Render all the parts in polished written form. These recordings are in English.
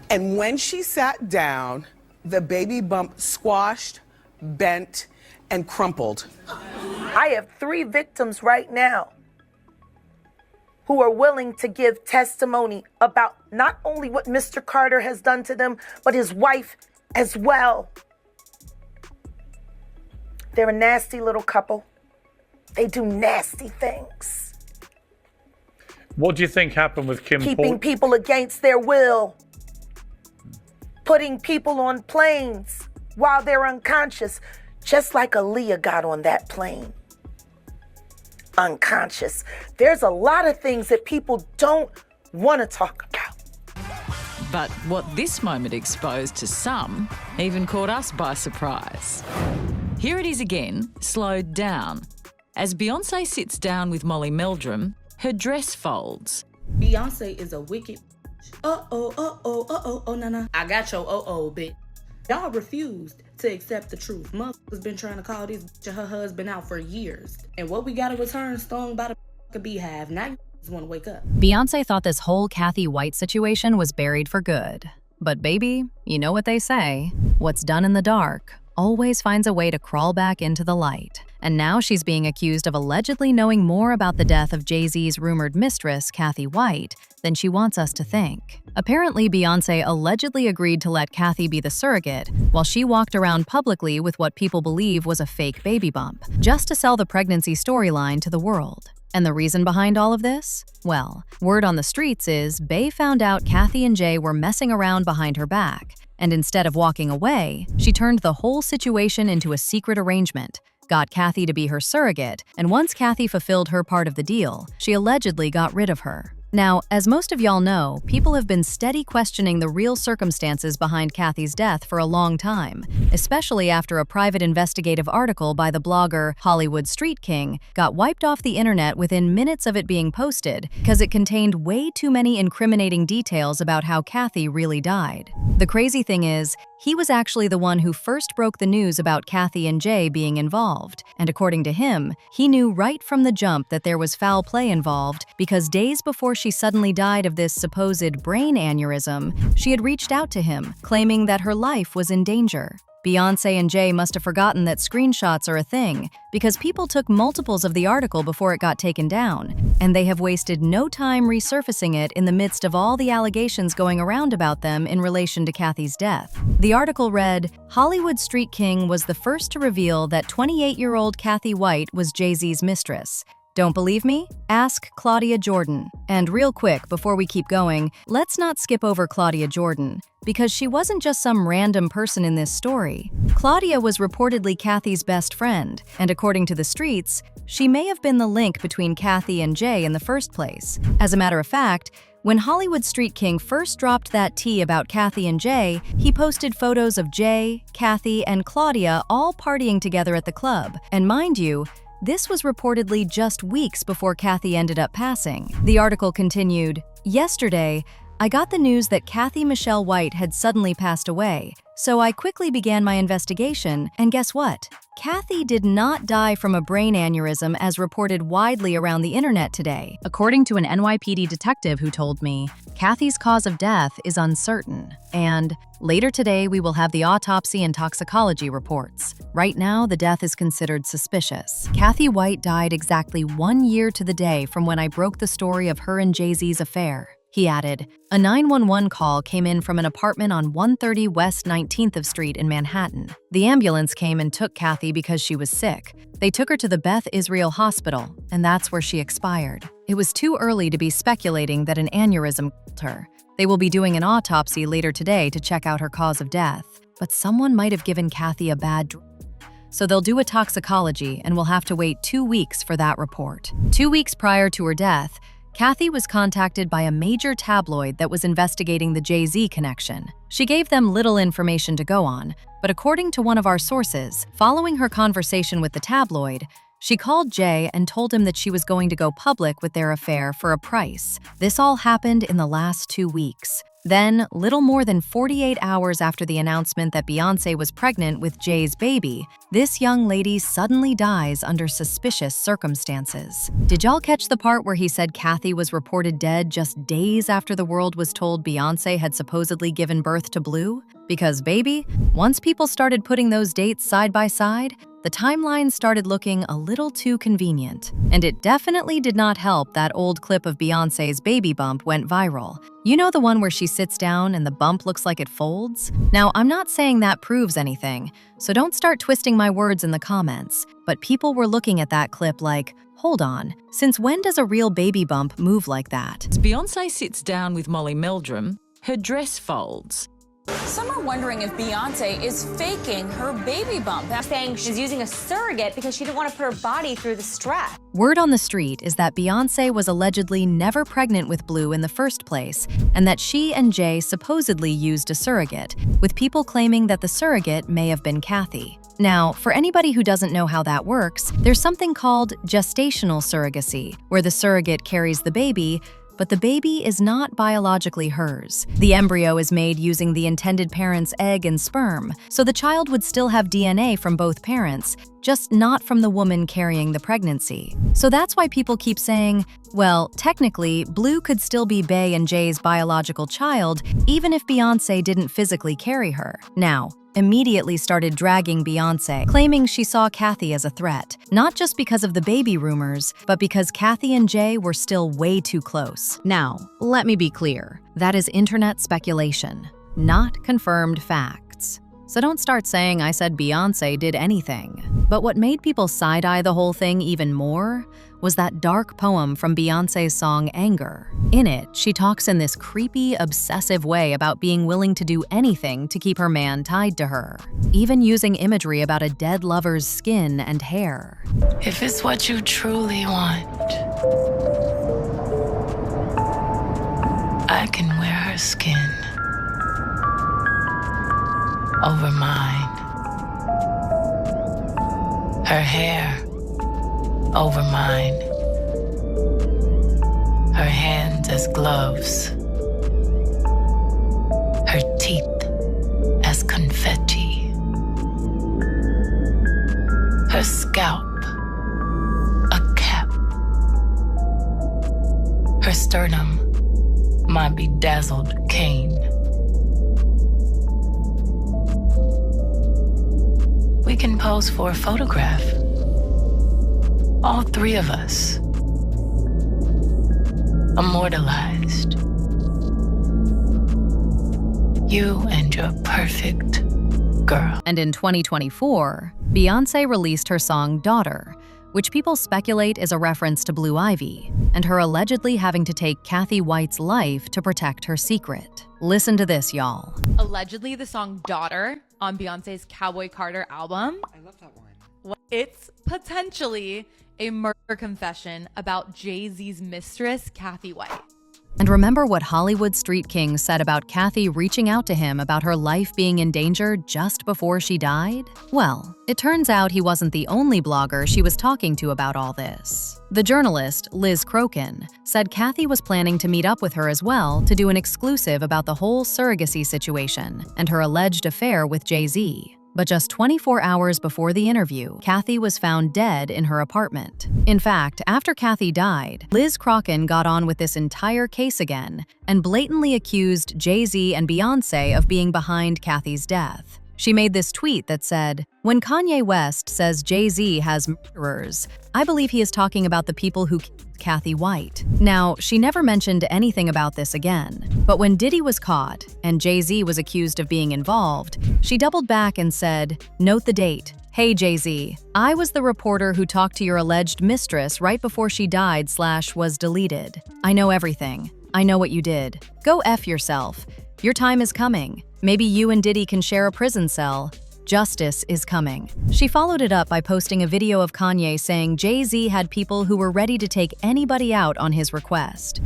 And when she sat down, the baby bump squashed, bent, and crumpled. I have 3 victims right now who are willing to give testimony about not only what Mr. Carter has done to them, but his wife as well. They're a nasty little couple. They do nasty things. What do you think happened with Kim Keeping people against their will. Putting people on planes while they're unconscious, just like Aaliyah got on that plane. Unconscious. There's a lot of things that people don't want to talk about. But what this moment exposed to some even caught us by surprise. Here it is again, slowed down. As Beyoncé sits down with Molly Meldrum, her dress folds. Beyonce is a wicked. Nah. I got your bitch. Y'all refused to accept the truth. Mother's been trying to call this bitch and her husband out for years. And what we got to return stung by the beehive. Now you just want to wake up. Beyonce thought this whole Cathy White situation was buried for good. But baby, you know what they say. What's done in the dark always finds a way to crawl back into the light. And now she's being accused of allegedly knowing more about the death of Jay-Z's rumored mistress, Cathy White, than she wants us to think. Apparently, Beyoncé allegedly agreed to let Cathy be the surrogate while she walked around publicly with what people believe was a fake baby bump, just to sell the pregnancy storyline to the world. And the reason behind all of this? Well, word on the streets is Bey found out Cathy and Jay were messing around behind her back, and instead of walking away, she turned the whole situation into a secret arrangement, got Cathy to be her surrogate, and once Cathy fulfilled her part of the deal, she allegedly got rid of her. Now, as most of y'all know, people have been steady questioning the real circumstances behind Cathy's death for a long time, especially after a private investigative article by the blogger Hollywood Street King got wiped off the internet within minutes of it being posted because it contained way too many incriminating details about how Cathy really died. The crazy thing is, he was actually the one who first broke the news about Cathy and Jay being involved, and according to him, he knew right from the jump that there was foul play involved because days before she suddenly died of this supposed brain aneurysm, she had reached out to him, claiming that her life was in danger. Beyoncé and Jay must have forgotten that screenshots are a thing because people took multiples of the article before it got taken down, and they have wasted no time resurfacing it in the midst of all the allegations going around about them in relation to Cathy's death. The article read, Hollywood Street King was the first to reveal that 28-year-old Cathy White was Jay-Z's mistress. Don't believe me? Ask Claudia Jordan. And real quick, before we keep going, let's not skip over Claudia Jordan, because she wasn't just some random person in this story. Claudia was reportedly Cathy's best friend, and according to the streets, she may have been the link between Cathy and Jay in the first place. As a matter of fact, when Hollywood Street King first dropped that tea about Cathy and Jay, he posted photos of Jay, Cathy, and Claudia all partying together at the club. And mind you, this was reportedly just weeks before Cathy ended up passing. The article continued, Yesterday, I got the news that Cathy Michelle White had suddenly passed away, so I quickly began my investigation, and guess what? Cathy did not die from a brain aneurysm as reported widely around the internet today. According to an NYPD detective who told me, Cathy's cause of death is uncertain, and later today we will have the autopsy and toxicology reports. Right now, the death is considered suspicious. Cathy White died exactly 1 year to the day from when I broke the story of her and Jay-Z's affair. He added, a 911 call came in from an apartment on 130 West 19th Street in Manhattan. The ambulance came and took Cathy because she was sick. They took her to the Beth Israel Hospital, and that's where she expired. It was too early to be speculating that an aneurysm killed her. They will be doing an autopsy later today to check out her cause of death, but someone might have given Cathy a bad drug. So they'll do a toxicology, and we'll have to wait 2 weeks for that report. 2 weeks prior to her death, Cathy was contacted by a major tabloid that was investigating the Jay-Z connection. She gave them little information to go on, but according to one of our sources, following her conversation with the tabloid, she called Jay and told him that she was going to go public with their affair for a price. This all happened in the last 2 weeks. Then, little more than 48 hours after the announcement that Beyoncé was pregnant with Jay's baby, this young lady suddenly dies under suspicious circumstances. Did y'all catch the part where he said Cathy was reported dead just days after the world was told Beyoncé had supposedly given birth to Blue? Because, baby, once people started putting those dates side by side, the timeline started looking a little too convenient. And it definitely did not help that old clip of Beyoncé's baby bump went viral. You know, the one where she sits down and the bump looks like it folds? Now, I'm not saying that proves anything, so don't start twisting my words in the comments. But people were looking at that clip like, hold on, since when does a real baby bump move like that? As Beyoncé sits down with Molly Meldrum, her dress folds. Some are wondering if Beyonce is faking her baby bump. They're saying she's using a surrogate because she didn't want to put her body through the stress. Word on the street is that Beyoncé was allegedly never pregnant with Blue in the first place, and that she and Jay supposedly used a surrogate, with people claiming that the surrogate may have been Cathy. Now, for anybody who doesn't know how that works, there's something called gestational surrogacy, where the surrogate carries the baby, but the baby is not biologically hers. The embryo is made using the intended parent's egg and sperm, so the child would still have DNA from both parents, just not from the woman carrying the pregnancy. So that's why people keep saying, well, technically, Blue could still be Bey and Jay's biological child, even if Beyoncé didn't physically carry her. Now, immediately started dragging Beyoncé, claiming she saw Cathy as a threat, not just because of the baby rumors, but because Cathy and Jay were still way too close. Now, let me be clear, that is internet speculation, not confirmed facts. So don't start saying I said Beyoncé did anything. But what made people side-eye the whole thing even more was that dark poem from Beyoncé's song Anger. In it, she talks in this creepy, obsessive way about being willing to do anything to keep her man tied to her, even using imagery about a dead lover's skin and hair. If it's what you truly want, I can wear her skin over mine, her hair over mine, her hands as gloves, her teeth as confetti, her scalp a cap, her sternum my bedazzled cane. We can pose for a photograph. All three of us. Immortalized. You and your perfect girl. And in 2024, Beyoncé released her song Daughter, which people speculate is a reference to Blue Ivy, and her allegedly having to take Cathy White's life to protect her secret. Listen to this, y'all. Allegedly, the song Daughter on Beyonce's Cowboy Carter album. I love that one. It's potentially a murder confession about Jay-Z's mistress, Cathy White. And remember what Hollywood Street King said about Cathy reaching out to him about her life being in danger just before she died? Well, it turns out he wasn't the only blogger she was talking to about all this. The journalist, Liz Crokin, said Cathy was planning to meet up with her as well to do an exclusive about the whole surrogacy situation and her alleged affair with Jay-Z. But just 24 hours before the interview, Cathy was found dead in her apartment. In fact, after Cathy died, Liz Crokin got on with this entire case again and blatantly accused Jay-Z and Beyoncé of being behind Cathy's death. She made this tweet that said, "When Kanye West says Jay-Z has murderers, I believe he is talking about the people who killed Cathy White." Now, she never mentioned anything about this again, but when Diddy was caught and Jay-Z was accused of being involved, she doubled back and said, "Note the date. Hey Jay-Z, I was the reporter who talked to your alleged mistress right before she died / was deleted. I know everything. I know what you did. Go F yourself. Your time is coming. Maybe you and Diddy can share a prison cell. Justice is coming." She followed it up by posting a video of Kanye saying Jay-Z had people who were ready to take anybody out on his request.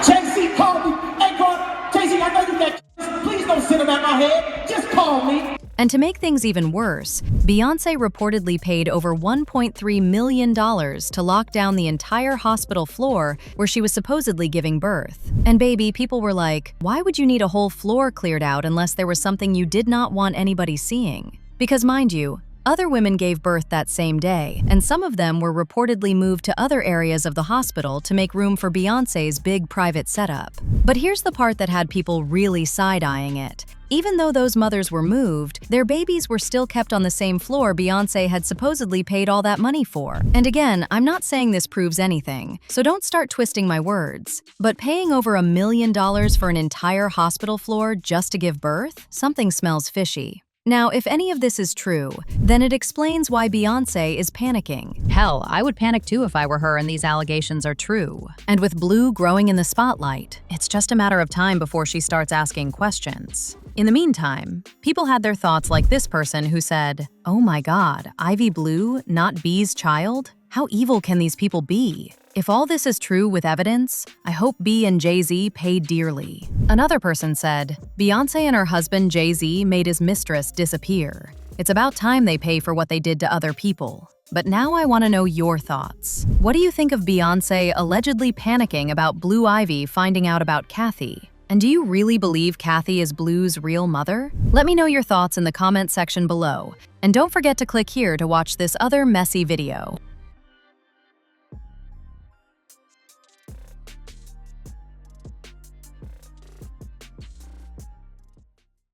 Jay-Z called me. Hey, God, Jay-Z, I know you got. Please don't send him at my head. Just call me. And to make things even worse, Beyoncé reportedly paid over $1.3 million to lock down the entire hospital floor where she was supposedly giving birth. And baby, people were like, why would you need a whole floor cleared out unless there was something you did not want anybody seeing? Because mind you, other women gave birth that same day, and some of them were reportedly moved to other areas of the hospital to make room for Beyoncé's big private setup. But here's the part that had people really side-eyeing it. Even though those mothers were moved, their babies were still kept on the same floor Beyoncé had supposedly paid all that money for. And again, I'm not saying this proves anything, so don't start twisting my words. But paying over $1 million for an entire hospital floor just to give birth? Something smells fishy. Now, if any of this is true, then it explains why Beyoncé is panicking. Hell, I would panic too if I were her and these allegations are true. And with Blue growing in the spotlight, it's just a matter of time before she starts asking questions. In the meantime, people had their thoughts like this person who said, "Oh my God, Ivy Blue, not B's child? How evil can these people be? If all this is true with evidence, I hope B and Jay-Z pay dearly." Another person said, Beyoncé and her husband Jay-Z made his mistress disappear. It's about time they pay for what they did to other people. But now I want to know your thoughts. What do you think of Beyoncé allegedly panicking about Blue Ivy finding out about Cathy? And do you really believe Cathy is Blue's real mother? Let me know your thoughts in the comment section below. And don't forget to click here to watch this other messy video.